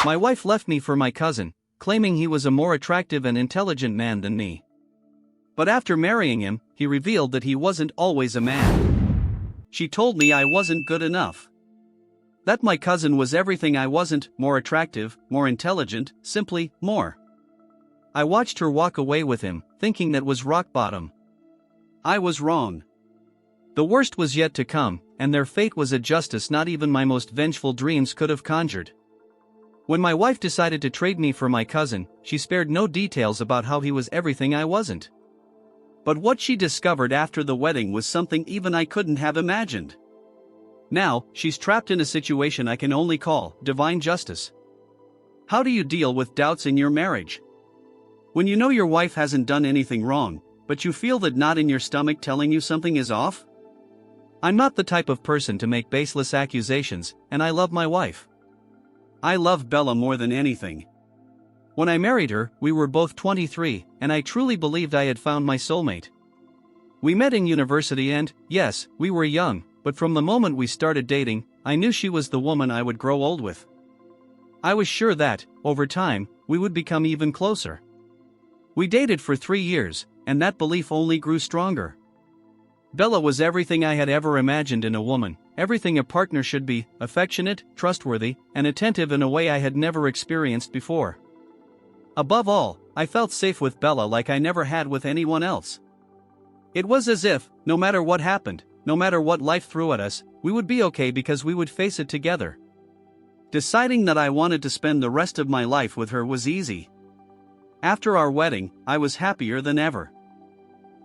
My wife left me for my cousin, claiming he was a more attractive and intelligent man than me. But after marrying him, he revealed that he wasn't always a man. She told me I wasn't good enough. That my cousin was everything I wasn't: more attractive, more intelligent, simply more. I watched her walk away with him, thinking that was rock bottom. I was wrong. The worst was yet to come, and their fate was a justice not even my most vengeful dreams could have conjured. When my wife decided to trade me for my cousin, she spared no details about how he was everything I wasn't. But what she discovered after the wedding was something even I couldn't have imagined. Now, she's trapped in a situation I can only call divine justice. How do you deal with doubts in your marriage? When you know your wife hasn't done anything wrong, but you feel that knot in your stomach telling you something is off? I'm not the type of person to make baseless accusations, and I love my wife. I love Bella more than anything. When I married her, we were both 23, and I truly believed I had found my soulmate. We met in university and, yes, we were young, but from the moment we started dating, I knew she was the woman I would grow old with. I was sure that, over time, we would become even closer. We dated for 3 years, and that belief only grew stronger. Bella was everything I had ever imagined in a woman, everything a partner should be: affectionate, trustworthy, and attentive in a way I had never experienced before. Above all, I felt safe with Bella like I never had with anyone else. It was as if, no matter what happened, no matter what life threw at us, we would be okay because we would face it together. Deciding that I wanted to spend the rest of my life with her was easy. After our wedding, I was happier than ever.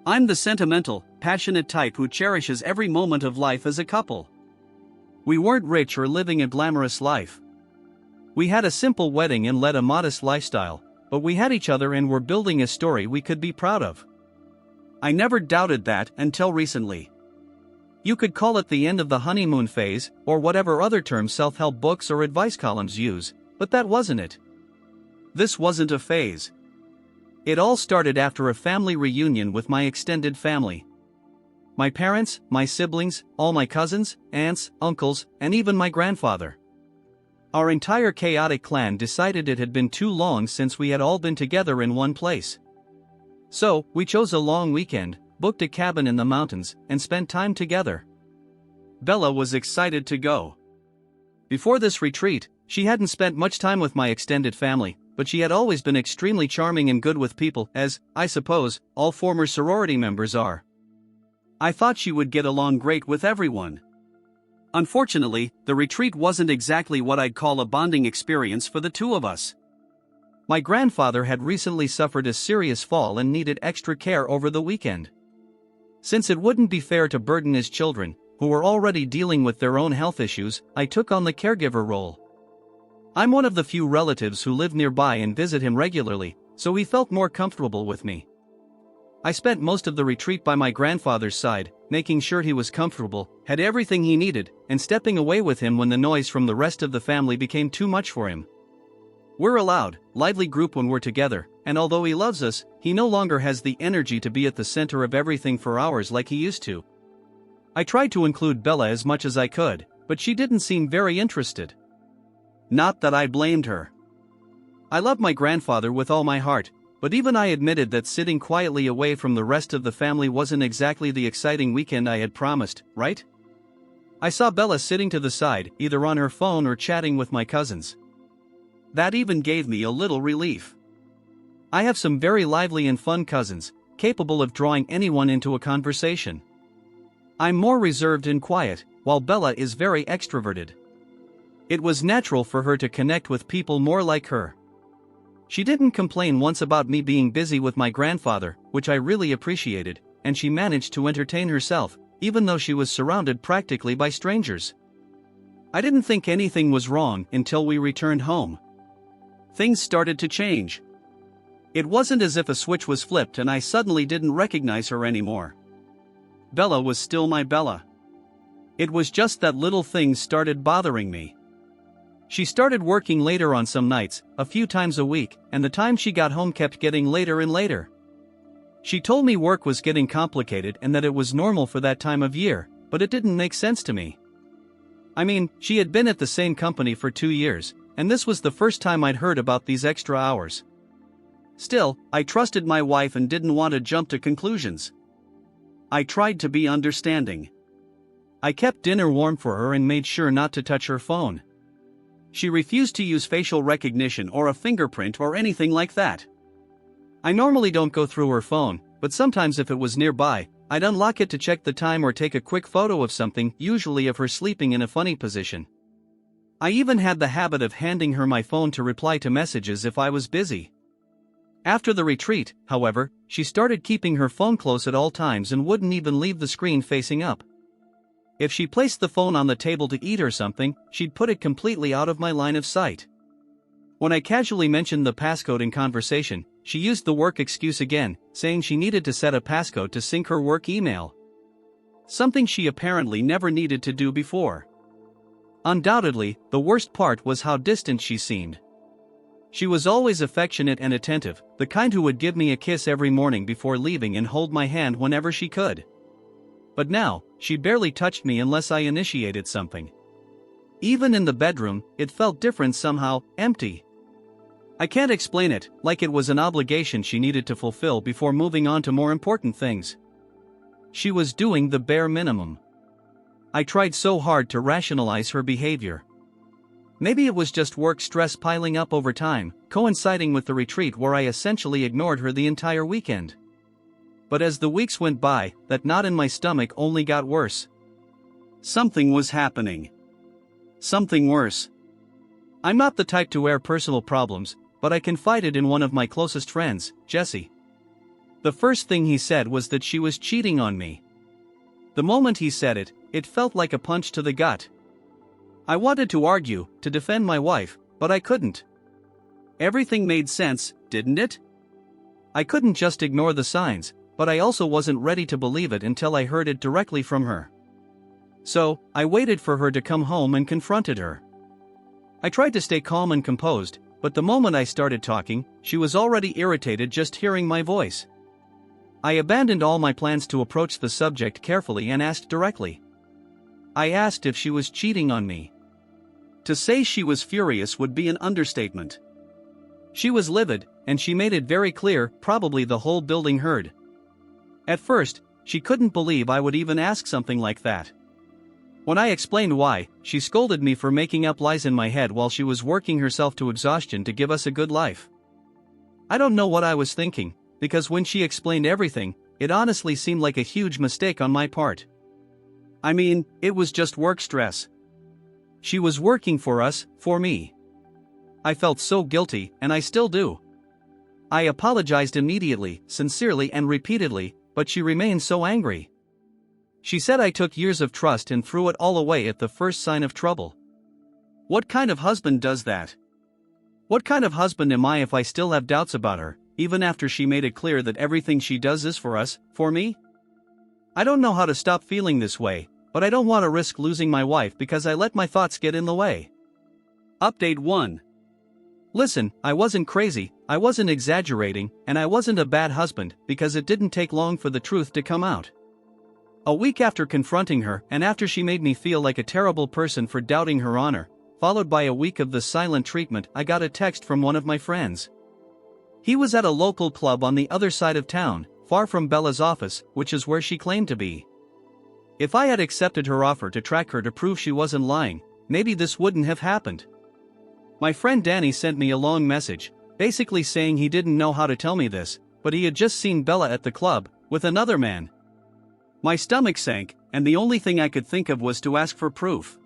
I'm the sentimental, passionate type who cherishes every moment of life as a couple. We weren't rich or living a glamorous life. We had a simple wedding and led a modest lifestyle, but we had each other and were building a story we could be proud of. I never doubted that until recently. You could call it the end of the honeymoon phase, or whatever other terms self-help books or advice columns use, but that wasn't it. This wasn't a phase. It all started after a family reunion with my extended family. My parents, my siblings, all my cousins, aunts, uncles, and even my grandfather. Our entire chaotic clan decided it had been too long since we had all been together in one place. So, we chose a long weekend, booked a cabin in the mountains, and spent time together. Bella was excited to go. Before this retreat, she hadn't spent much time with my extended family, but she had always been extremely charming and good with people, as, I suppose, all former sorority members are. I thought she would get along great with everyone. Unfortunately, the retreat wasn't exactly what I'd call a bonding experience for the two of us. My grandfather had recently suffered a serious fall and needed extra care over the weekend. Since it wouldn't be fair to burden his children, who were already dealing with their own health issues, I took on the caregiver role. I'm one of the few relatives who live nearby and visit him regularly, so he felt more comfortable with me. I spent most of the retreat by my grandfather's side, making sure he was comfortable, had everything he needed, and stepping away with him when the noise from the rest of the family became too much for him. We're a loud, lively group when we're together, and although he loves us, he no longer has the energy to be at the center of everything for hours like he used to. I tried to include Bella as much as I could, but she didn't seem very interested. Not that I blamed her. I love my grandfather with all my heart, but even I admitted that sitting quietly away from the rest of the family wasn't exactly the exciting weekend I had promised, right? I saw Bella sitting to the side, either on her phone or chatting with my cousins. That even gave me a little relief. I have some very lively and fun cousins, capable of drawing anyone into a conversation. I'm more reserved and quiet, while Bella is very extroverted. It was natural for her to connect with people more like her. She didn't complain once about me being busy with my grandfather, which I really appreciated, and she managed to entertain herself, even though she was surrounded practically by strangers. I didn't think anything was wrong until we returned home. Things started to change. It wasn't as if a switch was flipped and I suddenly didn't recognize her anymore. Bella was still my Bella. It was just that little things started bothering me. She started working later on some nights, a few times a week, and the time she got home kept getting later and later. She told me work was getting complicated and that it was normal for that time of year, but it didn't make sense to me. I mean, she had been at the same company for 2 years, and this was the first time I'd heard about these extra hours. Still, I trusted my wife and didn't want to jump to conclusions. I tried to be understanding. I kept dinner warm for her and made sure not to touch her phone. She refused to use facial recognition or a fingerprint or anything like that. I normally don't go through her phone, but sometimes if it was nearby, I'd unlock it to check the time or take a quick photo of something, usually of her sleeping in a funny position. I even had the habit of handing her my phone to reply to messages if I was busy. After the retreat, however, she started keeping her phone close at all times and wouldn't even leave the screen facing up. If she placed the phone on the table to eat or something, she'd put it completely out of my line of sight. When I casually mentioned the passcode in conversation, she used the work excuse again, saying she needed to set a passcode to sync her work email. Something she apparently never needed to do before. Undoubtedly, the worst part was how distant she seemed. She was always affectionate and attentive, the kind who would give me a kiss every morning before leaving and hold my hand whenever she could. But now, she barely touched me unless I initiated something. Even in the bedroom, it felt different somehow, empty. I can't explain it, like it was an obligation she needed to fulfill before moving on to more important things. She was doing the bare minimum. I tried so hard to rationalize her behavior. Maybe it was just work stress piling up over time, coinciding with the retreat where I essentially ignored her the entire weekend. But as the weeks went by, that knot in my stomach only got worse. Something was happening. Something worse. I'm not the type to air personal problems, but I confided in one of my closest friends, Jesse. The first thing he said was that she was cheating on me. The moment he said it, it felt like a punch to the gut. I wanted to argue, to defend my wife, but I couldn't. Everything made sense, didn't it? I couldn't just ignore the signs, but I also wasn't ready to believe it until I heard it directly from her. So, I waited for her to come home and confronted her. I tried to stay calm and composed, but the moment I started talking, she was already irritated just hearing my voice. I abandoned all my plans to approach the subject carefully and asked directly. I asked if she was cheating on me. To say she was furious would be an understatement. She was livid, and she made it very clear, probably the whole building heard. At first, she couldn't believe I would even ask something like that. When I explained why, she scolded me for making up lies in my head while she was working herself to exhaustion to give us a good life. I don't know what I was thinking, because when she explained everything, it honestly seemed like a huge mistake on my part. I mean, it was just work stress. She was working for us, for me. I felt so guilty, and I still do. I apologized immediately, sincerely and repeatedly, but she remained so angry. She said I took years of trust and threw it all away at the first sign of trouble. What kind of husband does that? What kind of husband am I if I still have doubts about her, even after she made it clear that everything she does is for us, for me? I don't know how to stop feeling this way, but I don't want to risk losing my wife because I let my thoughts get in the way. Update 1. Listen, I wasn't crazy, I wasn't exaggerating, and I wasn't a bad husband because it didn't take long for the truth to come out. A week after confronting her and after she made me feel like a terrible person for doubting her honor, followed by a week of the silent treatment, I got a text from one of my friends. He was at a local club on the other side of town, far from Bella's office, which is where she claimed to be. If I had accepted her offer to track her to prove she wasn't lying, maybe this wouldn't have happened. My friend Danny sent me a long message, basically saying he didn't know how to tell me this, but he had just seen Bella at the club, with another man. My stomach sank, and the only thing I could think of was to ask for proof.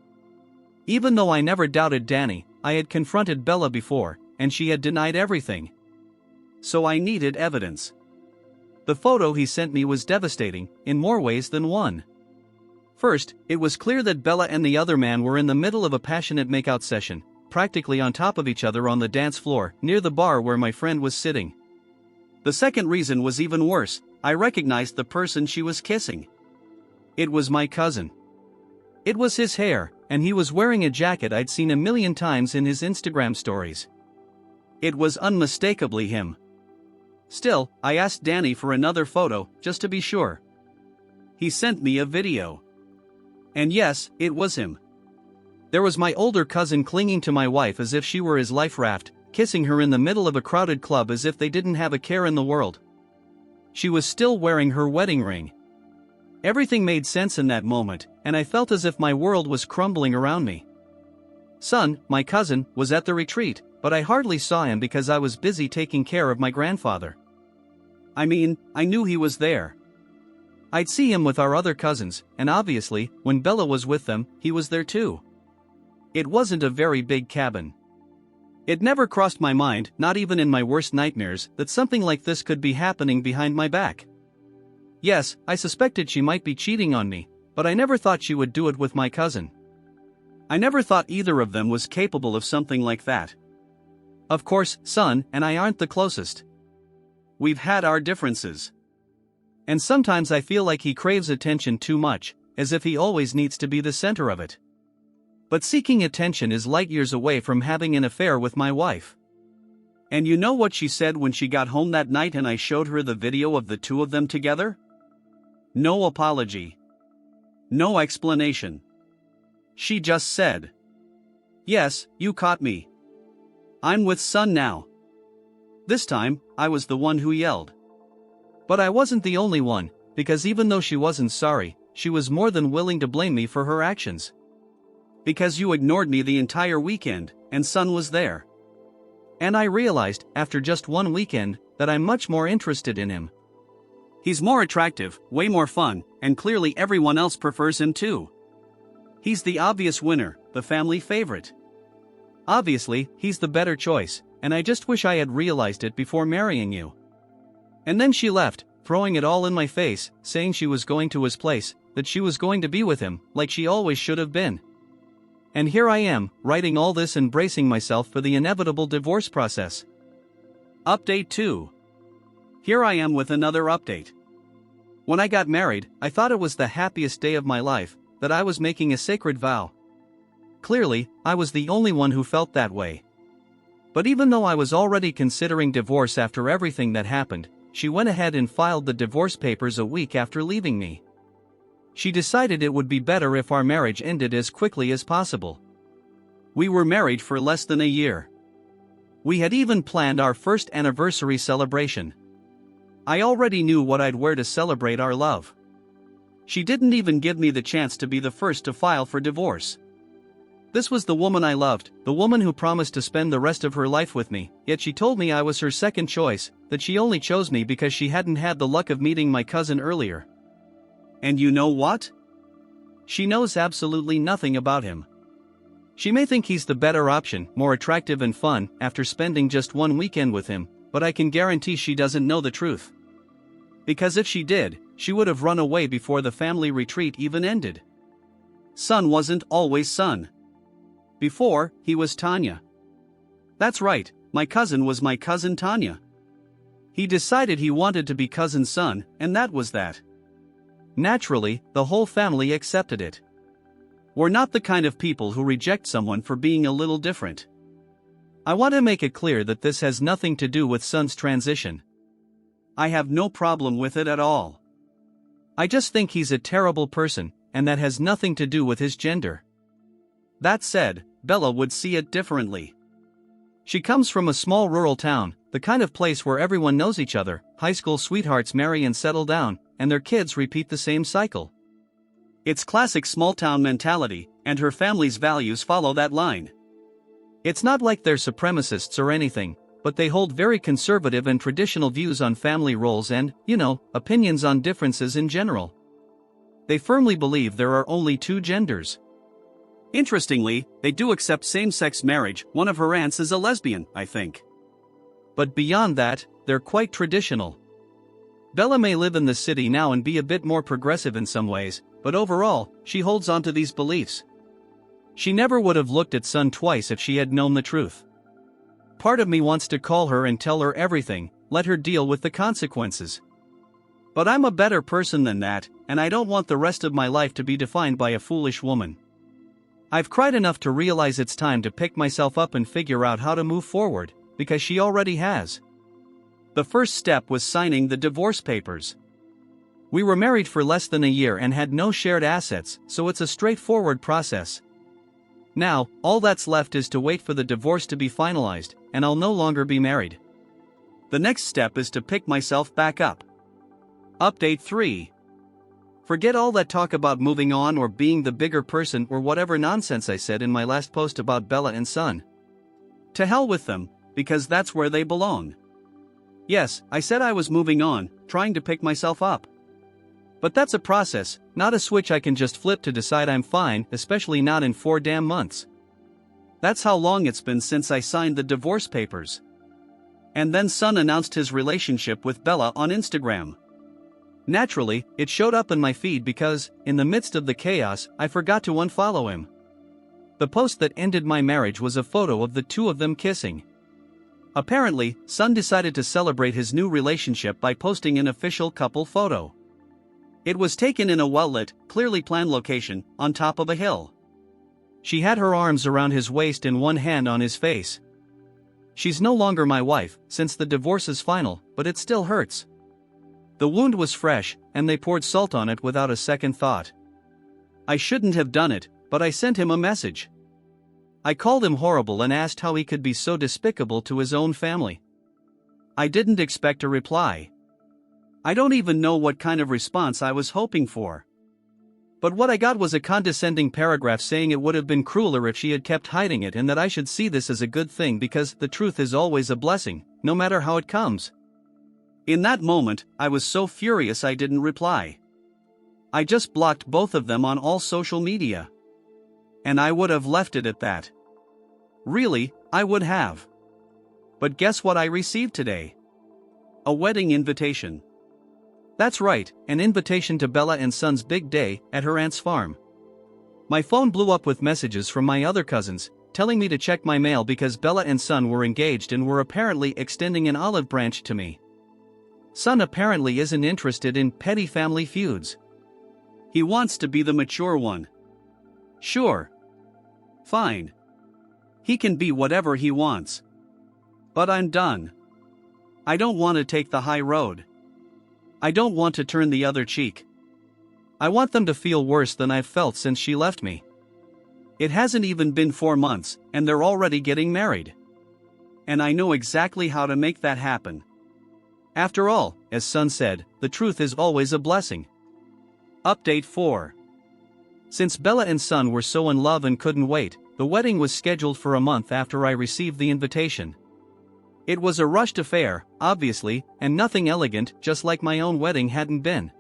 Even though I never doubted Danny, I had confronted Bella before, and she had denied everything. So I needed evidence. The photo he sent me was devastating, in more ways than one. First, it was clear that Bella and the other man were in the middle of a passionate makeout session, practically on top of each other on the dance floor, near the bar where my friend was sitting. The second reason was even worse. I recognized the person she was kissing. It was my cousin. It was his hair, and he was wearing a jacket I'd seen a million times in his Instagram stories. It was unmistakably him. Still, I asked Danny for another photo, just to be sure. He sent me a video. And yes, it was him. There was my older cousin clinging to my wife as if she were his life raft, kissing her in the middle of a crowded club as if they didn't have a care in the world. She was still wearing her wedding ring. Everything made sense in that moment, and I felt as if my world was crumbling around me. Son, my cousin, was at the retreat, but I hardly saw him because I was busy taking care of my grandfather. I mean, I knew he was there. I'd see him with our other cousins, and obviously, when Bella was with them, he was there too. It wasn't a very big cabin. It never crossed my mind, not even in my worst nightmares, that something like this could be happening behind my back. Yes, I suspected she might be cheating on me, but I never thought she would do it with my cousin. I never thought either of them was capable of something like that. Of course, Son and I aren't the closest. We've had our differences. And sometimes I feel like he craves attention too much, as if he always needs to be the center of it. But seeking attention is light years away from having an affair with my wife. And you know what she said when she got home that night and I showed her the video of the two of them together? No apology. No explanation. She just said, "Yes, you caught me. I'm with Son now." This time, I was the one who yelled. But I wasn't the only one, because even though she wasn't sorry, she was more than willing to blame me for her actions. "Because you ignored me the entire weekend, and Son was there." And I realized, after just one weekend, that I'm much more interested in him. He's more attractive, way more fun, and clearly everyone else prefers him too. He's the obvious winner, the family favorite. Obviously, he's the better choice, and I just wish I had realized it before marrying you. And then she left, throwing it all in my face, saying she was going to his place, that she was going to be with him, like she always should have been. And here I am, writing all this and bracing myself for the inevitable divorce process. Update 2. Here I am with another update. When I got married, I thought it was the happiest day of my life, that I was making a sacred vow. Clearly, I was the only one who felt that way. But even though I was already considering divorce after everything that happened, she went ahead and filed the divorce papers a week after leaving me. She decided it would be better if our marriage ended as quickly as possible. We were married for less than a year. We had even planned our first anniversary celebration. I already knew what I'd wear to celebrate our love. She didn't even give me the chance to be the first to file for divorce. This was the woman I loved, the woman who promised to spend the rest of her life with me, yet she told me I was her second choice, that she only chose me because she hadn't had the luck of meeting my cousin earlier. And you know what? She knows absolutely nothing about him. She may think he's the better option, more attractive and fun, after spending just one weekend with him, but I can guarantee she doesn't know the truth. Because if she did, she would have run away before the family retreat even ended. Son wasn't always Son. Before, he was Tanya. That's right, my cousin was my cousin Tanya. He decided he wanted to be cousin Son, and that was that. Naturally, the whole family accepted it. We're not the kind of people who reject someone for being a little different. I want to make it clear that this has nothing to do with Son's transition. I have no problem with it at all. I just think he's a terrible person, and that has nothing to do with his gender. That said, Bella would see it differently. She comes from a small rural town, the kind of place where everyone knows each other, high school sweethearts marry and settle down, and their kids repeat the same cycle. It's classic small-town mentality, and her family's values follow that line. It's not like they're supremacists or anything, but they hold very conservative and traditional views on family roles and, opinions on differences in general. They firmly believe there are only two genders. Interestingly, they do accept same-sex marriage. One of her aunts is a lesbian, I think. But beyond that, they're quite traditional. Bella may live in the city now and be a bit more progressive in some ways, but overall, she holds on to these beliefs. She never would have looked at Son twice if she had known the truth. Part of me wants to call her and tell her everything, let her deal with the consequences. But I'm a better person than that, and I don't want the rest of my life to be defined by a foolish woman. I've cried enough to realize it's time to pick myself up and figure out how to move forward, because she already has. The first step was signing the divorce papers. We were married for less than a year and had no shared assets, so it's a straightforward process. Now, all that's left is to wait for the divorce to be finalized, and I'll no longer be married. The next step is to pick myself back up. Update 3. Forget all that talk about moving on or being the bigger person or whatever nonsense I said in my last post about Bella and Son. To hell with them, because that's where they belong. Yes, I said I was moving on, trying to pick myself up. But that's a process, not a switch I can just flip to decide I'm fine, especially not in 4 damn months. That's how long it's been since I signed the divorce papers. And then Son announced his relationship with Bella on Instagram. Naturally, it showed up in my feed because, in the midst of the chaos, I forgot to unfollow him. The post that ended my marriage was a photo of the two of them kissing. Apparently, Son decided to celebrate his new relationship by posting an official couple photo. It was taken in a well-lit, clearly planned location, on top of a hill. She had her arms around his waist and one hand on his face. She's no longer my wife, since the divorce is final, but it still hurts. The wound was fresh, and they poured salt on it without a second thought. I shouldn't have done it, but I sent him a message. I called him horrible and asked how he could be so despicable to his own family. I didn't expect a reply. I don't even know what kind of response I was hoping for. But what I got was a condescending paragraph saying it would have been crueler if she had kept hiding it and that I should see this as a good thing because the truth is always a blessing, no matter how it comes. In that moment, I was so furious I didn't reply. I just blocked both of them on all social media. And I would have left it at that. Really, I would have. But guess what I received today? A wedding invitation. That's right, an invitation to Bella and Son's big day at her aunt's farm. My phone blew up with messages from my other cousins, telling me to check my mail because Bella and Son were engaged and were apparently extending an olive branch to me. Son apparently isn't interested in petty family feuds. He wants to be the mature one. Sure. Fine. He can be whatever he wants. But I'm done. I don't want to take the high road. I don't want to turn the other cheek. I want them to feel worse than I've felt since she left me. It hasn't even been 4 months, and they're already getting married. And I know exactly how to make that happen. After all, as Son said, the truth is always a blessing. Update 4. Since Bella and Son were so in love and couldn't wait, the wedding was scheduled for a month after I received the invitation. It was a rushed affair, obviously, and nothing elegant, just like my own wedding hadn't been.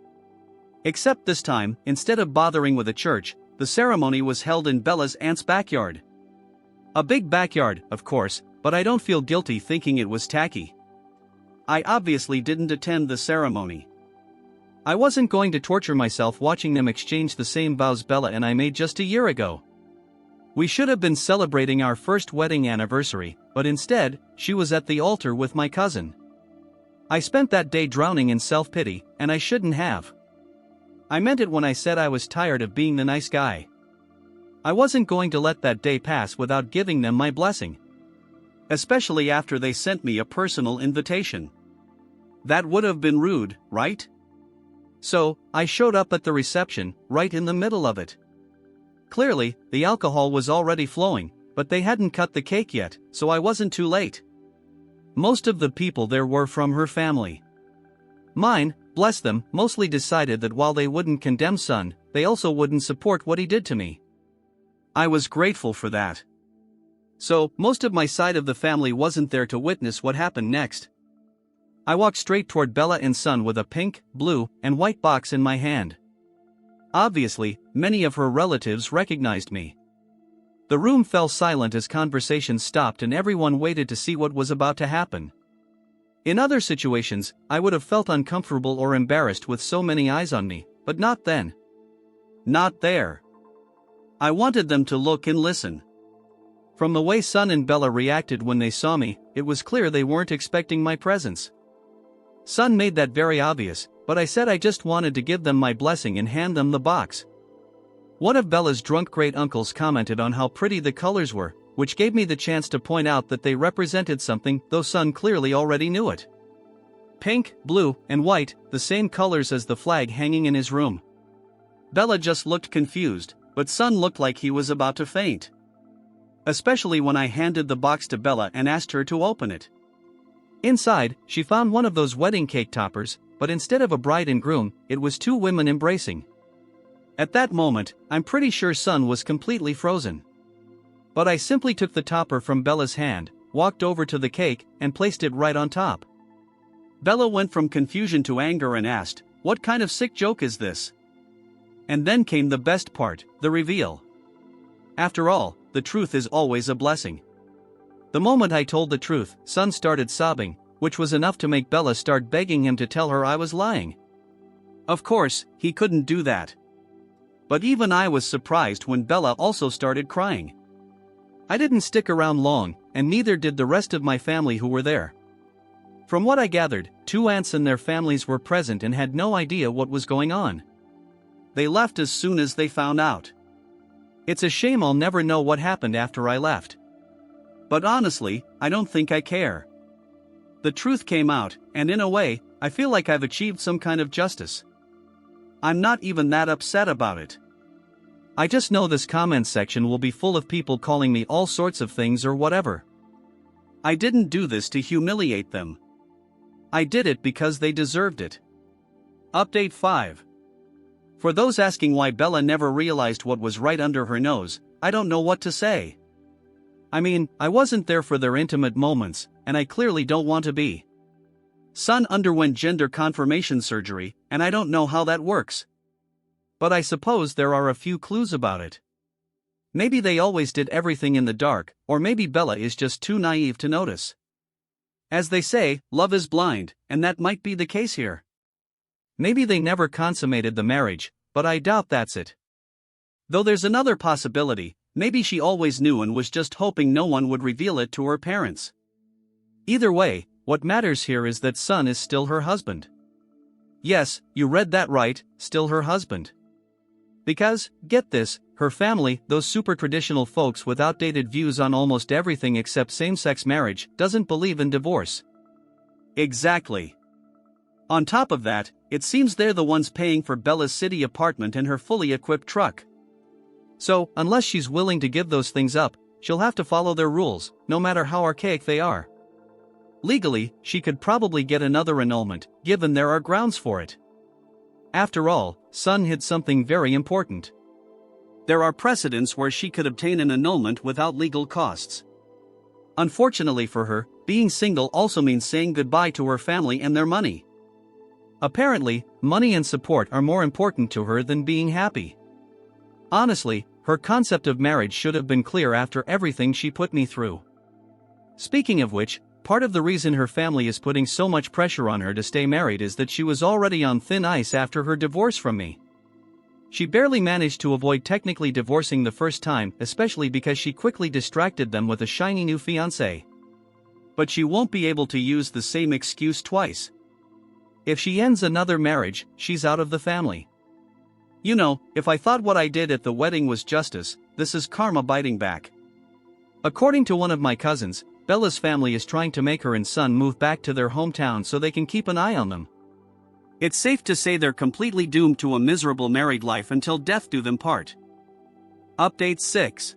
Except this time, instead of bothering with a church, the ceremony was held in Bella's aunt's backyard. A big backyard, of course, but I don't feel guilty thinking it was tacky. I obviously didn't attend the ceremony. I wasn't going to torture myself watching them exchange the same vows Bella and I made just a year ago. We should have been celebrating our first wedding anniversary, but instead, she was at the altar with my cousin. I spent that day drowning in self-pity, and I shouldn't have. I meant it when I said I was tired of being the nice guy. I wasn't going to let that day pass without giving them my blessing. Especially after they sent me a personal invitation. That would have been rude, right? So, I showed up at the reception, right in the middle of it. Clearly, the alcohol was already flowing, but they hadn't cut the cake yet, so I wasn't too late. Most of the people there were from her family. Mine, bless them, mostly decided that while they wouldn't condemn Son, they also wouldn't support what he did to me. I was grateful for that. So, most of my side of the family wasn't there to witness what happened next. I walked straight toward Bella and Son with a pink, blue, and white box in my hand. Obviously, many of her relatives recognized me. The room fell silent as conversation stopped and everyone waited to see what was about to happen. In other situations, I would have felt uncomfortable or embarrassed with so many eyes on me, but not then. Not there. I wanted them to look and listen. From the way Son and Bella reacted when they saw me, it was clear they weren't expecting my presence. Son made that very obvious, but I said I just wanted to give them my blessing and hand them the box. One of Bella's drunk great-uncles commented on how pretty the colors were, which gave me the chance to point out that they represented something, though Son clearly already knew it. Pink, blue, and white, the same colors as the flag hanging in his room. Bella just looked confused, but Son looked like he was about to faint. especially when I handed the box to Bella and asked her to open it. Inside, she found one of those wedding cake toppers, but instead of a bride and groom, it was two women embracing. At that moment, I'm pretty sure Sun was completely frozen. But I simply took the topper from Bella's hand, walked over to the cake, and placed it right on top. Bella went from confusion to anger and asked, "What kind of sick joke is this?" And then came the best part, the reveal. After all, the truth is always a blessing. The moment I told the truth, Sun started sobbing, which was enough to make Bella start begging him to tell her I was lying. Of course, he couldn't do that. But even I was surprised when Bella also started crying. I didn't stick around long, and neither did the rest of my family who were there. From what I gathered, two aunts and their families were present and had no idea what was going on. They left as soon as they found out. It's a shame I'll never know what happened after I left. But honestly, I don't think I care. The truth came out, and in a way, I feel like I've achieved some kind of justice. I'm not even that upset about it. I just know this comment section will be full of people calling me all sorts of things or whatever. I didn't do this to humiliate them. I did it because they deserved it. Update 5. For those asking why Bella never realized what was right under her nose, I don't know what to say. I mean, I wasn't there for their intimate moments, and I clearly don't want to be. Sun underwent gender confirmation surgery, and I don't know how that works. But I suppose there are a few clues about it. Maybe they always did everything in the dark, or maybe Bella is just too naive to notice. As they say, love is blind, and that might be the case here. Maybe they never consummated the marriage, but I doubt that's it. Though there's another possibility, maybe she always knew and was just hoping no one would reveal it to her parents. Either way, what matters here is that Sun is still her husband. Yes, you read that right, still her husband. Because, get this, her family, those super traditional folks with outdated views on almost everything except same-sex marriage, doesn't believe in divorce. Exactly. On top of that, it seems they're the ones paying for Bella's city apartment and her fully equipped truck. So, unless she's willing to give those things up, she'll have to follow their rules, no matter how archaic they are. Legally, she could probably get another annulment, given there are grounds for it. After all, Sun hid something very important. There are precedents where she could obtain an annulment without legal costs. Unfortunately for her, being single also means saying goodbye to her family and their money. Apparently, money and support are more important to her than being happy. Honestly, her concept of marriage should have been clear after everything she put me through. Speaking of which, part of the reason her family is putting so much pressure on her to stay married is that she was already on thin ice after her divorce from me. She barely managed to avoid technically divorcing the first time, especially because she quickly distracted them with a shiny new fiancé. But she won't be able to use the same excuse twice. If she ends another marriage, she's out of the family. You know, if I thought what I did at the wedding was justice, this is karma biting back. According to one of my cousins, Bella's family is trying to make her and Sun move back to their hometown so they can keep an eye on them. It's safe to say they're completely doomed to a miserable married life until death do them part. Update 6.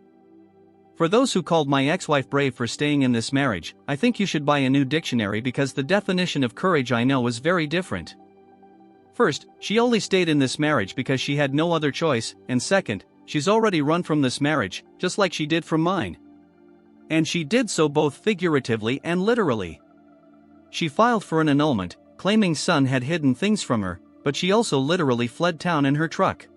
For those who called my ex-wife brave for staying in this marriage, I think you should buy a new dictionary because the definition of courage I know is very different. First, she only stayed in this marriage because she had no other choice, and second, she's already run from this marriage, just like she did from mine. And she did so both figuratively and literally. She filed for an annulment, claiming Sun had hidden things from her, but she also literally fled town in her truck.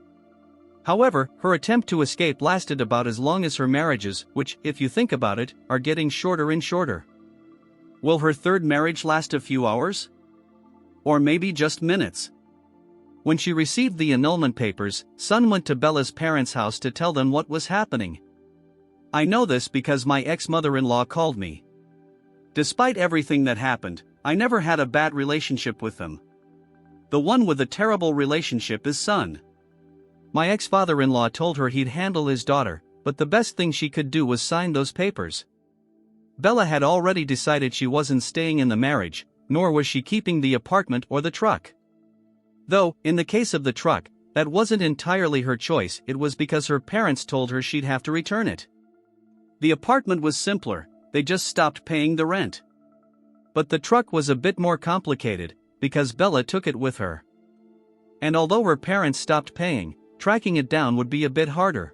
However, her attempt to escape lasted about as long as her marriages, which, if you think about it, are getting shorter and shorter. Will her third marriage last a few hours? Or maybe just minutes? When she received the annulment papers, Sun went to Bella's parents' house to tell them what was happening. I know this because my ex-mother-in-law called me. Despite everything that happened, I never had a bad relationship with them. The one with a terrible relationship is Sun. My ex-father-in-law told her he'd handle his daughter, but the best thing she could do was sign those papers. Bella had already decided she wasn't staying in the marriage, nor was she keeping the apartment or the truck. Though, in the case of the truck, that wasn't entirely her choice, it was because her parents told her she'd have to return it. The apartment was simpler, they just stopped paying the rent. But the truck was a bit more complicated, because Bella took it with her. And although her parents stopped paying, tracking it down would be a bit harder.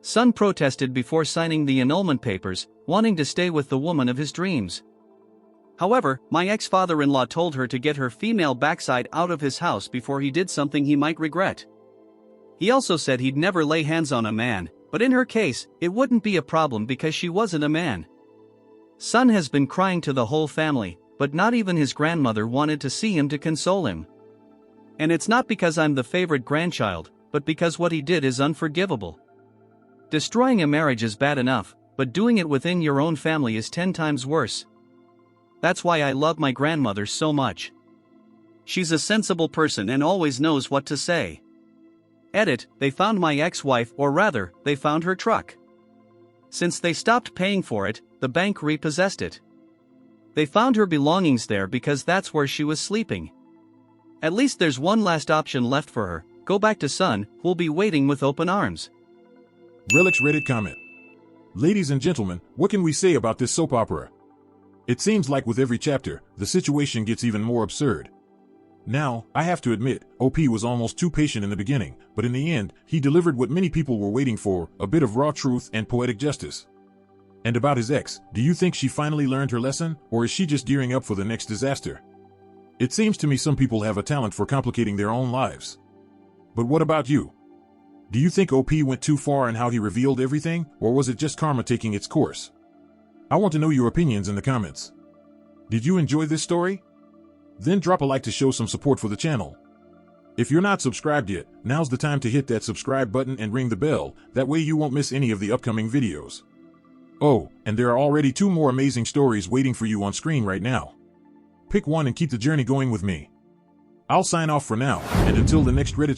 Son protested before signing the annulment papers, wanting to stay with the woman of his dreams. However, my ex-father-in-law told her to get her female backside out of his house before he did something he might regret. He also said he'd never lay hands on a man, but in her case, it wouldn't be a problem because she wasn't a man. Son has been crying to the whole family, but not even his grandmother wanted to see him to console him. And it's not because I'm the favorite grandchild, but because what he did is unforgivable. Destroying a marriage is bad enough, but doing it within your own family is 10 times worse. That's why I love my grandmother so much. She's a sensible person and always knows what to say. Edit, they found my ex-wife, or rather, they found her truck. Since they stopped paying for it, the bank repossessed it. They found her belongings there because that's where she was sleeping. At least there's one last option left for her, go back to Son, who'll be waiting with open arms. Relics Reddit comment. Ladies and gentlemen, what can we say about this soap opera? It seems like with every chapter, the situation gets even more absurd. Now, I have to admit, OP was almost too patient in the beginning, but in the end, he delivered what many people were waiting for, a bit of raw truth and poetic justice. And about his ex, do you think she finally learned her lesson, or is she just gearing up for the next disaster? It seems to me some people have a talent for complicating their own lives. But what about you? Do you think OP went too far in how he revealed everything, or was it just karma taking its course? I want to know your opinions in the comments. Did you enjoy this story? Then drop a like to show some support for the channel. If you're not subscribed yet, now's the time to hit that subscribe button and ring the bell, that way you won't miss any of the upcoming videos. Oh, and there are already 2 more amazing stories waiting for you on screen right now. Pick one and keep the journey going with me. I'll sign off for now, and until the next Reddit